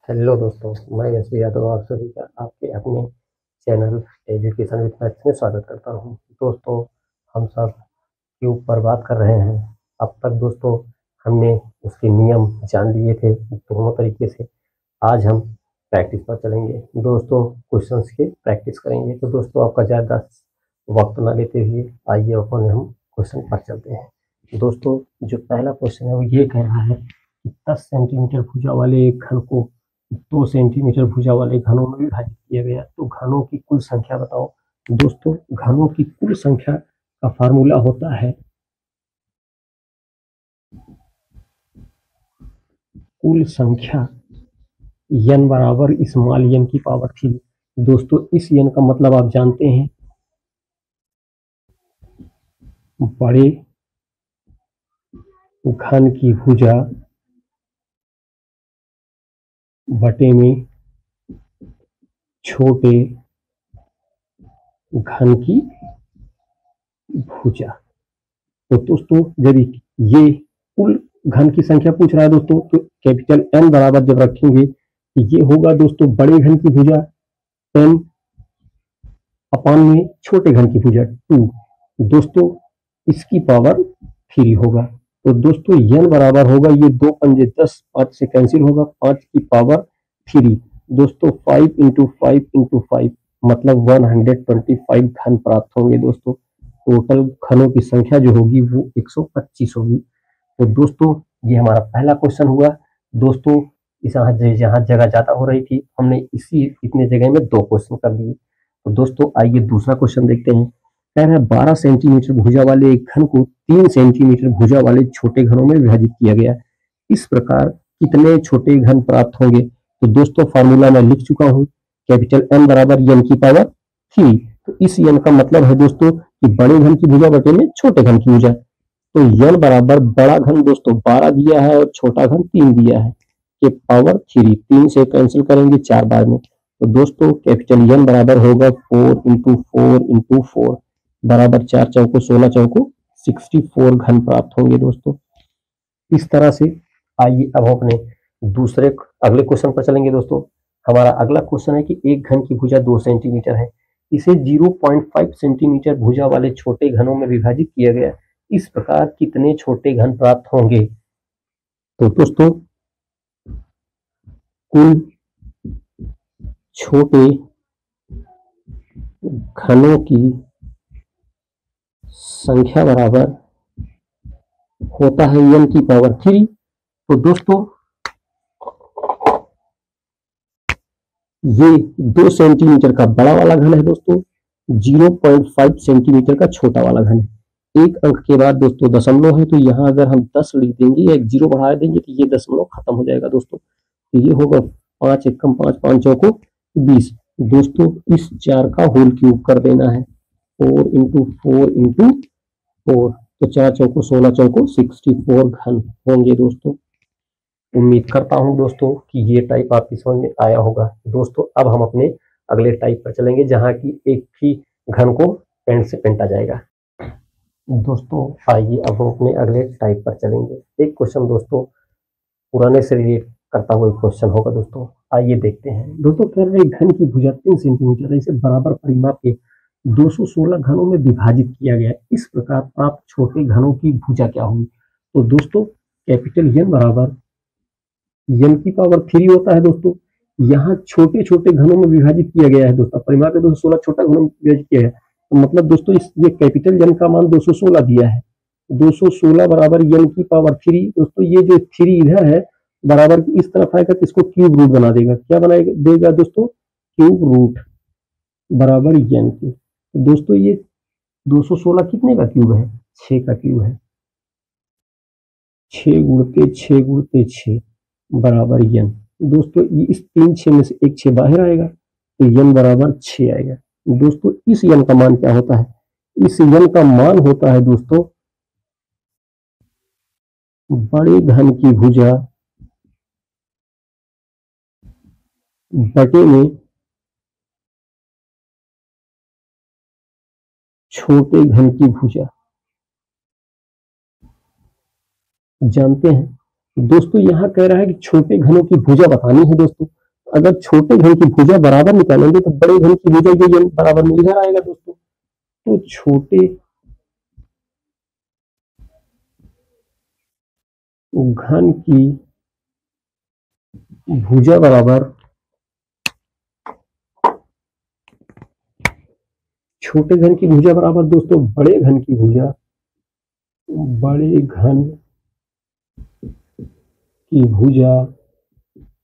Hello दोस्तों, मैं यश यादव आप सभी का आपके अपने चैनल एजुकेशन विद मैथ्स में स्वागत करता हूं। दोस्तों, हम सब क्यूब पर बात कर रहे हैं। अब तक दोस्तों हमने उसके नियम जान लिए थे दोनों तरीके से। आज हम प्रैक्टिस पर चलेंगे दोस्तों, क्वेश्चंस के प्रैक्टिस करेंगे। तो दोस्तों, आपका ज़्यादा वक्त ना लेते हुए आइए अपन हम क्वेश्चन पर चलते हैं। दोस्तों, जो पहला क्वेश्चन है वो ये कह रहा है कि 10 सेंटीमीटर भुजा वाले एक घन को 2 सेंटीमीटर भुजा वाले घनों में विभाजित किया गया, तो घनों की कुल संख्या बताओ। दोस्तों, घनों की कुल संख्या का फार्मूला होता है कुल संख्या n बराबर स्मॉल n की पावर 3। दोस्तों, इस n का मतलब आप जानते हैं, बड़े घन की भुजा बटे में छोटे घन की भुजा। तो दोस्तों, जब ये कुल घन की संख्या पूछ रहा है दोस्तों, तो कैपिटल N बराबर जब रखेंगे तो ये होगा दोस्तों बड़े घन की भुजा 10 अपान में छोटे घन की भुजा 2। दोस्तों, इसकी पावर 3 होगा। तो दोस्तों n बराबर होगा, ये 2 पंजे 10, 5 से कैंसिल होगा, 5 की पावर 3। दोस्तों 5 इंटू 5 इंटू 5 मतलब 125 घन प्राप्त होंगे। दोस्तों, टोटल घनों की संख्या जो होगी वो 125 होगी। तो दोस्तों, ये हमारा पहला क्वेश्चन हुआ। दोस्तों, जहाँ जगह ज्यादा हो रही थी हमने इसी इतने जगह में 2 क्वेश्चन कर दिए। तो दोस्तों, आइए दूसरा क्वेश्चन देखते हैं। कह रहा है 12 सेंटीमीटर भुजा वाले एक घन को 3 सेंटीमीटर भुजा वाले छोटे घनों में विभाजित किया गया, इस प्रकार कितने छोटे घन प्राप्त होंगे। तो दोस्तों, फार्मूला मैं लिख चुका हूँ, कैपिटल N बराबर n की पावर 3। तो इस n का मतलब है दोस्तों कि बड़े घन की भुजा बटे में छोटे घन की भुजा। तो n बराबर बड़ा घन दोस्तों 12 दिया है और छोटा घन 3 दिया है, ये पावर 3 3 से कैंसिल करेंगे 4 बार में। तो दोस्तों, कैपिटल N बराबर होगा 4 इंटू 4 इंटू 4 बराबर 4 चौको 16 चौको 64 घन प्राप्त होंगे। दोस्तों, इस तरह से आइए अब हम अपने अगले क्वेश्चन पर चलेंगे। दोस्तों, हमारा अगला क्वेश्चन है कि एक घन की भुजा 2 सेंटीमीटर है, इसे 0.5 सेंटीमीटर भुजा वाले छोटे घनों में विभाजित किया गया, इस प्रकार कितने छोटे घन प्राप्त होंगे। तो दोस्तों, कुल छोटे घनों की संख्या बराबर होता है n की पावर 3। तो दोस्तों, ये 2 सेंटीमीटर का बड़ा वाला घन है दोस्तों, 0.5 सेंटीमीटर का छोटा वाला घन है। एक अंक के बाद दोस्तों दशमलव है, तो यहाँ अगर हम 10 लिख देंगे या एक 0 बढ़ा देंगे तो ये दशमलव खत्म हो जाएगा। दोस्तों, तो ये होगा 5 एकम 5 5 चौको 20। दोस्तों, इस 4 का होल क्यूब कर देना है, 4 इंटू 4 इंटू 4, तो 4 चौको 16 चौको 64 घन होंगे। दोस्तों, उम्मीद करता हूं दोस्तों कि ये टाइप आपकी समझ में आया होगा। दोस्तों, अब हम अपने अगले टाइप पर चलेंगे, जहां की एक ही घन को पेंट से पेंटा जाएगा। दोस्तों, आइए अब हम अपने अगले टाइप पर चलेंगे। एक क्वेश्चन दोस्तों पुराने से रिलेट करता हुआ क्वेश्चन होगा। दोस्तों, आइए देखते हैं। दोस्तों, कह रहे घन की भुजा 3 सेंटीमीटर इसे बराबर परिमाप के 216 घनों में विभाजित किया गया, इस प्रकार प्राप्त छोटे घनों की भुजा क्या होगी। तो दोस्तों, कैपिटल N बराबर n की पावर 3 होता है। दोस्तों, यहाँ छोटे छोटे घनों में विभाजित किया गया है। दोस्तों, परिमाप में 216 छोटा घनों में विभाजित किया है, तो मतलब दोस्तों ये कैपिटल N का मान 216 दिया है। 216 बराबर n की पावर 3। दोस्तों, ये जो 3 इधर है बराबर इस तरफ आएगा तो इसको क्यूब रूट बना देगा। क्या बना देगा दोस्तों, क्यूब रूट बराबर n की। तो दोस्तों, ये 216 कितने का क्यूब है, 6 का क्यूब है। 6 गुणते 6 गुणते 6 बराबर n। दोस्तों, ये इस 3 6 में से एक 6 बाहर आएगा तो n बराबर 6 आएगा। दोस्तों, इस n का मान क्या होता है, इस n का मान होता है दोस्तों बड़े घन की भुजा बटे में छोटे घन की भुजा। जानते हैं दोस्तों यहाँ कह रहा है कि छोटे घनों की भुजा बतानी है दोस्तों। अगर छोटे घन की भुजा बराबर निकालेंगे तो बड़े घन की भुजा ये n बराबर में इधर आएगा दोस्तों। तो छोटे घन की भुजा बराबर छोटे घन की भुजा बराबर दोस्तों बड़े घन की भुजा, बड़े घन की भुजा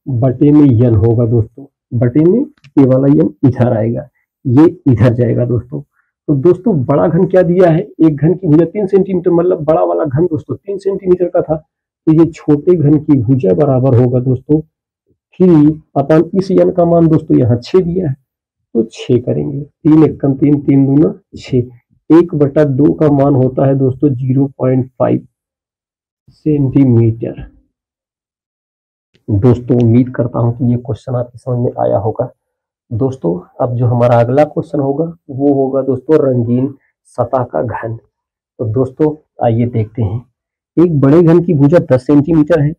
बटे में n होगा दोस्तों। बटे में ये वाला n इधर आएगा, ये इधर जाएगा दोस्तों। तो दोस्तों बड़ा घन क्या दिया है, एक घन की भुजा 3 सेंटीमीटर, मतलब बड़ा वाला घन दोस्तों 3 सेंटीमीटर का था। तो ये छोटे घन की भुजा बराबर होगा दोस्तों 3 अपन इस n का मान दोस्तों यहाँ 6 दिया है, तो 6 करेंगे। 3 एकम 3, 3 दूना 6। 1/2 का मान होता है दोस्तों 0.5 सेंटीमीटर। दोस्तों उम्मीद करता हूं कि ये क्वेश्चन आपकी समझ में आया होगा। दोस्तों अब जो हमारा अगला क्वेश्चन होगा वो होगा दोस्तों रंगीन सतह का घन। तो दोस्तों आइए देखते हैं। एक बड़े घन की भुजा 10 सेंटीमीटर है,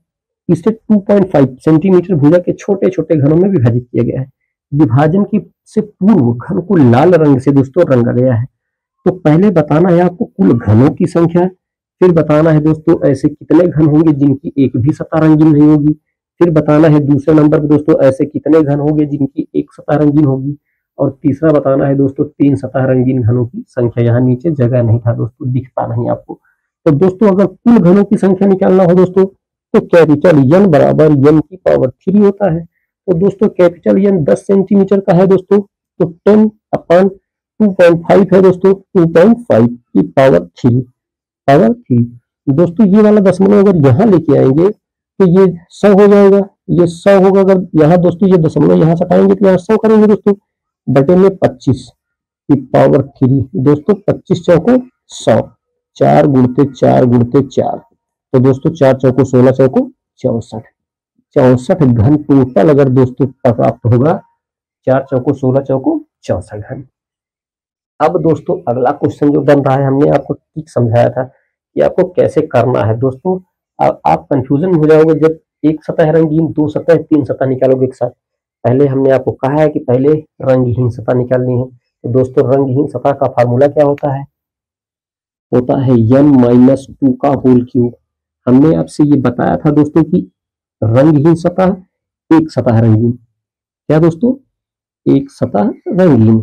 इसे 2.5 सेंटीमीटर भुजा के छोटे छोटे घनों में विभाजित किया गया है। विभाजन की से पूर्व घन को लाल रंग से दोस्तों रंगा गया है। तो पहले बताना है आपको कुल घनों की संख्या, फिर बताना है दोस्तों ऐसे कितने घन होंगे जिनकी एक भी सतह रंगीन नहीं होगी, फिर बताना है दूसरे नंबर पर दोस्तों ऐसे कितने घन होंगे जिनकी एक सतह रंगीन होगी, और तीसरा बताना है दोस्तों 3 सतह रंगीन घनों की संख्या। यहाँ नीचे जगह नहीं था दोस्तों, दिखता नहीं आपको। तो दोस्तों अगर कुल घनों की संख्या निकालना हो दोस्तों तो कैपिटल n बराबर n की पावर 3 होता है। तो दोस्तों कैपिटल n 10 सेंटीमीटर का है दोस्तों, तो 10/2.5 है दोस्तों, 2.5 की पावर 3। दोस्तों ये वाला दशमलव अगर यहाँ लेके आएंगे तो ये 100 हो जाएगा, ये 100 होगा। अगर यहाँ दोस्तों ये दशमलव यहाँ सटाएंगे तो यहाँ 100 करेंगे दोस्तों, बटे में 25 की पावर 3। दोस्तों 25 चौको 100, 4 गुणते 4 गुणते 4, तो दोस्तों 4 चौको 16, चौको 64। 64 घन टोटल अगर दोस्तों प्राप्त होगा, 4 चौको 16, चौको 64 घन। अब दोस्तों अगला क्वेश्चन जो बन रहा है, हमने आपको ठीक समझाया था कि आपको कैसे करना है। दोस्तों आप कंफ्यूजन में हो जाओगे जब एक सतह रंगीन, 2 सतह, 3 सतह निकालोगे एक साथ। पहले हमने आपको कहा है कि पहले रंगहीन सतह निकालनी है। तो दोस्तों रंगहीन सतह का फार्मूला क्या होता है, होता है n-2 का होल क्यूब। हमने आपसे ये बताया था दोस्तों कि रंगहीन सतह, एक सतह रंगीन, क्या दोस्तों, एक सतह रंगीन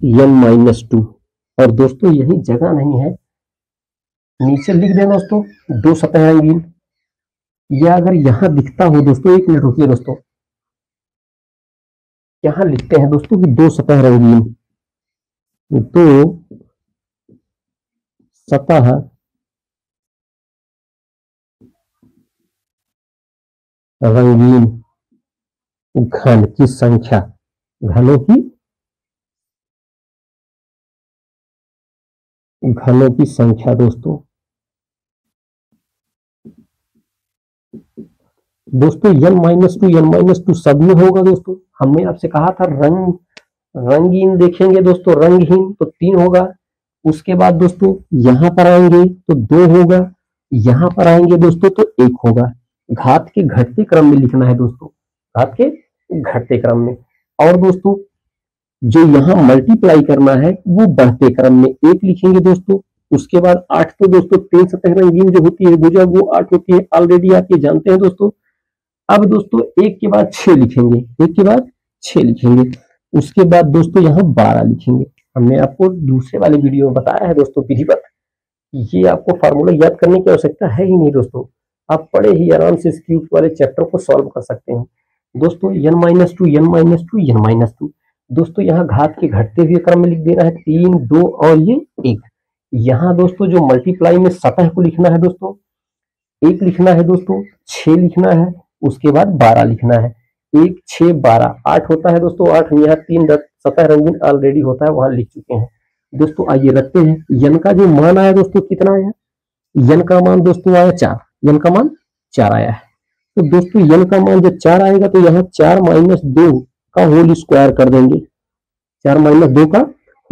n-2। और दोस्तों यही जगह नहीं है, नीचे लिख दें दोस्तों 2 सतह रंगीन। या अगर यहां दिखता हो दोस्तों, 1 मिनट रुकिए दोस्तों, यहां लिखते हैं दोस्तों कि 2 सतह रंगीन, 2 सतह रंगीन घन की संख्या, घनों की संख्या दोस्तों n-2 सब में होगा दोस्तों। हमने आपसे कहा था रंगीन देखेंगे दोस्तों, रंगहीन तो 3 होगा। उसके बाद दोस्तों यहां पर आएंगे तो 2 होगा, यहां पर आएंगे दोस्तों तो 1 होगा। घात के घटते क्रम में लिखना है दोस्तों, घात के घटते क्रम में। और दोस्तों जो यहाँ मल्टीप्लाई करना है वो बढ़ते क्रम में 1 लिखेंगे दोस्तों। उसके बाद 8, तो दोस्तों 3 सतह रंगीन जो होती है भुजा वो 8 होती है, ऑलरेडी आप ये जानते हैं दोस्तों। अब दोस्तों 1 के बाद 6 लिखेंगे, 1 के बाद 6 लिखेंगे। उसके बाद दोस्तों यहाँ 12 लिखेंगे। हमने आपको दूसरे वाले वीडियो में बताया है दोस्तों विधिवत, ये आपको फार्मूला याद करने की आवश्यकता है ही नहीं दोस्तों, आप पढ़े ही आराम से इस क्यूब वाले चैप्टर को सॉल्व कर सकते हैं दोस्तों। n-2 दोस्तों यहाँ घात के घटते हुए क्रम में लिख देना है 3, 2 और ये 1। यहाँ दोस्तों जो मल्टीप्लाई में सतह को लिखना है दोस्तों, 1 लिखना है दोस्तों, 6 लिखना है, उसके बाद 12 लिखना है। 1, 6, 12, 8 होता है दोस्तों, 8 यहाँ 3 सतह रंगीन ऑलरेडी होता है, वहां लिख चुके हैं दोस्तों। आइए रखते हैं, n का जो मान आया दोस्तों कितना आया, n का मान दोस्तों आया 4, n का मान 4 आया है। तो दोस्तों n का मान जब 4 आएगा तो यहाँ 4 - 2 का होल स्क्वायर कर देंगे, 4 - 2 का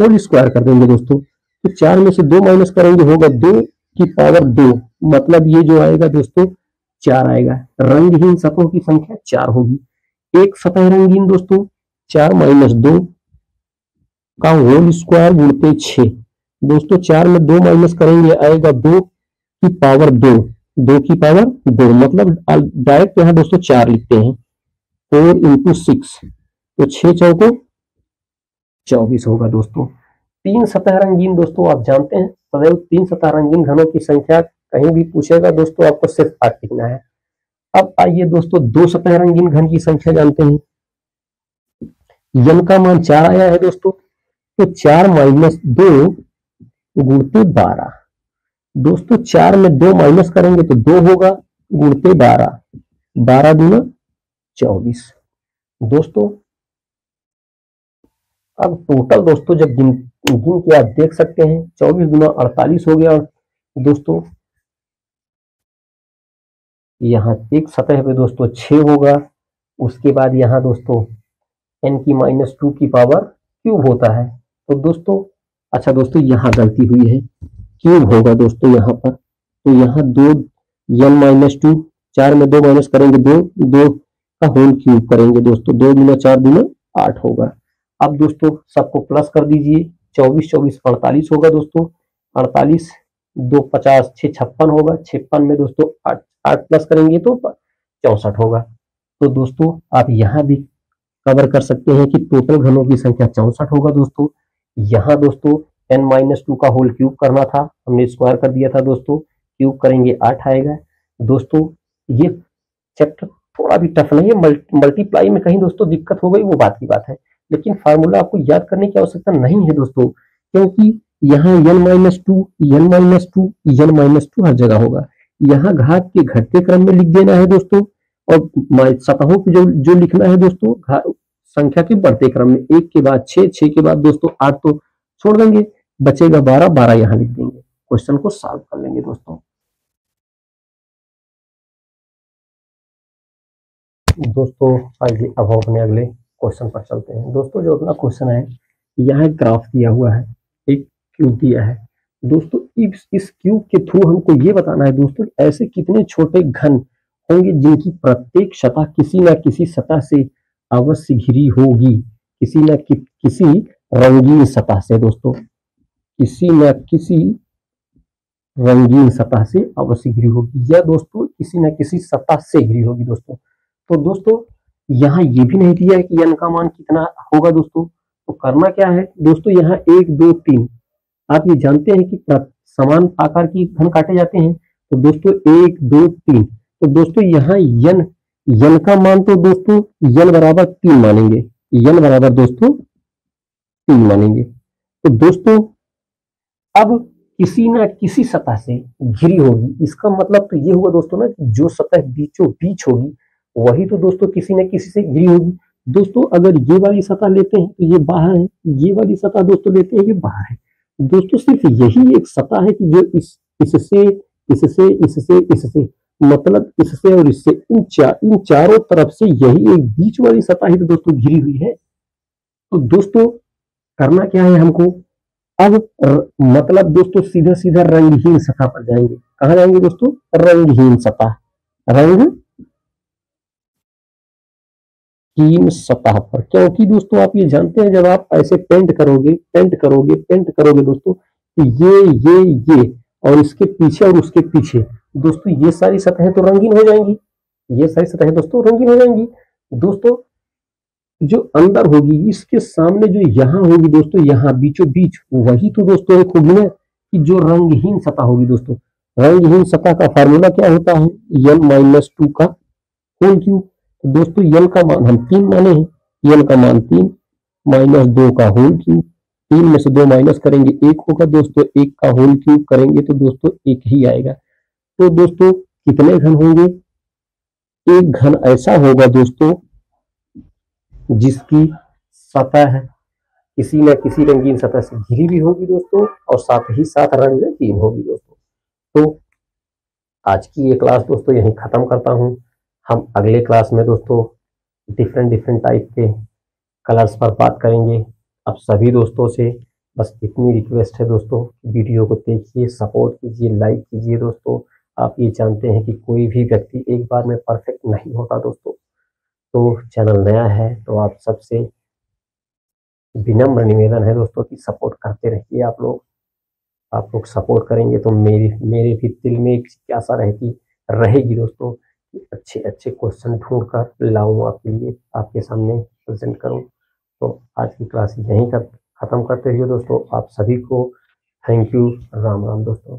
होल स्क्वायर कर देंगे दोस्तों। तो 4 में से 2 माइनस करेंगे होगा 2, की पावर 2, मतलब ये जो आएगा दोस्तों 4 आएगा। रंगहीन सतहों की संख्या 4 होगी। एक सतह रंगीन दोस्तों 4 माइनस 2 का होल स्क्वायर गुणते 6। दोस्तों 4 में 2 माइनस करेंगे आएगा 2 की पावर 2, 2 की पावर 2, मतलब डायरेक्ट यहाँ दोस्तों 4 लिखते हैं। 4 इंटू 6 तो 6 चौको 24 होगा दोस्तों। तीन सतह रंगीन दोस्तों आप जानते हैं सदैव तीन सतह रंगीन घनों की संख्या कहीं भी पूछेगा दोस्तों आपको सिर्फ 8 लिखना है। अब आइए दोस्तों दो सतह रंगीन घन की संख्या जानते हैं। n का मान 4 आया है दोस्तों, तो 4 माइनस 2 गुणते 12। दोस्तों 4 में 2 माइनस करेंगे तो 2 होगा गुणते 12, 12 दूना 24। दोस्तों अब टोटल दोस्तों जब गिन के आप देख सकते हैं 24 दूना 48 हो गया। और दोस्तों यहाँ एक सतह पे दोस्तों 6 होगा, उसके बाद यहाँ दोस्तों n की माइनस 2 की पावर क्यूब होता है। तो दोस्तों अच्छा दोस्तों यहाँ गलती हुई है, क्यूब होगा दोस्तों यहाँ पर। तो यहाँ 2 n माइनस 2, 4 में 2 माइनस करेंगे 2, 2 का होल क्यूब करेंगे दोस्तों, 2 दूना 4 दूना 8 होगा। अब दोस्तों सबको प्लस कर दीजिए, 24 24 48 होगा दोस्तों, 48 2 50 6 56 होगा, 56 में दोस्तों 8 प्लस करेंगे तो 64 होगा। तो दोस्तों आप यहाँ भी कवर कर सकते हैं कि टोटल घनों की संख्या 64 होगा दोस्तों। यहाँ दोस्तों n माइनस 2 का होल क्यूब करना था, हमने स्क्वायर कर दिया था दोस्तों, क्यूब करेंगे 8 आएगा। दोस्तों ये चैप्टर थोड़ा भी टफ नहीं है, मल्टीप्लाई में कहीं दोस्तों दिक्कत हो गई वो बात की बात है, लेकिन फार्मूला आपको याद करने की आवश्यकता नहीं है दोस्तों, क्योंकि यहाँ n minus 2 n minus 2 n minus 2 हर जगह होगा। यहाँ घात के घटते क्रम में लिख देना है दोस्तों, और सतहों की जो लिखना है दोस्तों संख्या के बढ़ते क्रम में, 1 के बाद 6, 6 के बाद दोस्तों 8 तो छोड़ देंगे, बचेगा 12, 12 यहाँ लिख देंगे, क्वेश्चन को सॉल्व कर लेंगे दोस्तों। दोस्तों आइए अब हम अपने अगले क्वेश्चन पर चलते हैं। दोस्तों जो अगला क्वेश्चन है, यहाँ एक ग्राफ दिया हुआ है, एक क्यूब दिया है दोस्तों। इस क्यूब के थ्रू हमको ये बताना है दोस्तों ऐसे कितने छोटे घन होंगे जिनकी प्रत्येक सतह किसी न किसी सतह से अवश्य घिरी होगी, किसी न किसी रंगीन सतह से दोस्तों, किसी न किसी रंगीन सतह से अवश्य घिरी होगी, या दोस्तों किसी न किसी सतह से घिरी होगी दोस्तों। तो दोस्तों यहाँ ये भी नहीं दिया है कि n का मान कितना होगा दोस्तों, तो करना क्या है दोस्तों, यहाँ 1 2 3 आप ये जानते हैं कि समान आकार की घन काटे जाते हैं, तो दोस्तों 1 2 3, तो दोस्तों यहाँ n का मान तो दोस्तों n बराबर 3 मानेंगे, n बराबर दोस्तों 3 मानेंगे। तो दोस्तों अब किसी ना किसी सतह से घिरी होगी, इसका मतलब तो ये हुआ दोस्तों ना कि जो सतह बीचों बीच होगी वही तो दोस्तों किसी न किसी से घिरी होगी। दोस्तों अगर ये वाली सतह लेते हैं तो ये बाहर है, ये वाली सतह दोस्तों लेते हैं ये बाहर है। दोस्तों सिर्फ यही एक सतह है कि जो इससे इससे इससे इससे मतलब इससे और इससे इन चारों तरफ से यही एक बीच वाली सतह ही तो दोस्तों घिरी हुई है। तो दोस्तों करना क्या है हमको, अब मतलब दोस्तों सीधा सीधा रंगहीन सतह पर जाएंगे। कहाँ जाएंगे दोस्तों, रंगहीन सतह, रंगहीन सतह पर, क्योंकि दोस्तों आप ये जानते हैं जब आप ऐसे पेंट करोगे दोस्तों, ये और इसके पीछे और उसके पीछे दोस्तों ये सारी सतहें तो रंगीन हो जाएंगी, ये सारी सतहें दोस्तों रंगीन हो जाएंगी। दोस्तों जो अंदर होगी इसके सामने जो यहाँ होगी दोस्तों, यहाँ बीचों बीच वही तो दोस्तों एक होगी ना कि जो रंगहीन सतह होगी दोस्तों। रंगहीन सतह का फार्मूला क्या होता है, n माइनस 2 का होल क्यूब। दोस्तों n का मान हम 3 माने हैं, n का मान 3 माइनस 2 का होल क्यूब, 3 में से 2 माइनस करेंगे 1 होगा दोस्तों, 1 का होल क्यूब करेंगे तो दोस्तों 1 ही आएगा। तो दोस्तों कितने घन होंगे, एक घन ऐसा होगा दोस्तों जिसकी सतह किसी न किसी रंगीन सतह से घिरी भी होगी दोस्तों, और साथ ही साथ रंगहीन होगी दोस्तों। तो आज की ये क्लास दोस्तों यहीं खत्म करता हूँ। हम अगले क्लास में दोस्तों डिफरेंट टाइप के कलर्स पर बात करेंगे। अब सभी दोस्तों से बस इतनी रिक्वेस्ट है दोस्तों, वीडियो को देखिए, सपोर्ट कीजिए, लाइक कीजिए दोस्तों। आप ये जानते हैं कि कोई भी व्यक्ति एक बार में परफेक्ट नहीं होता दोस्तों। तो चैनल नया है तो आप सबसे विनम्र निवेदन है दोस्तों कि सपोर्ट करते रहिए। आप लोग सपोर्ट करेंगे तो मेरे भी दिल में एक जिज्ञासा रहेगी दोस्तों कि अच्छे अच्छे क्वेश्चन ढूंढ कर लाऊं आपके लिए, आपके सामने प्रेजेंट करूं। तो आज की क्लास यहीं खत्म करते हुए दोस्तों आप सभी को थैंक यू, राम राम दोस्तों।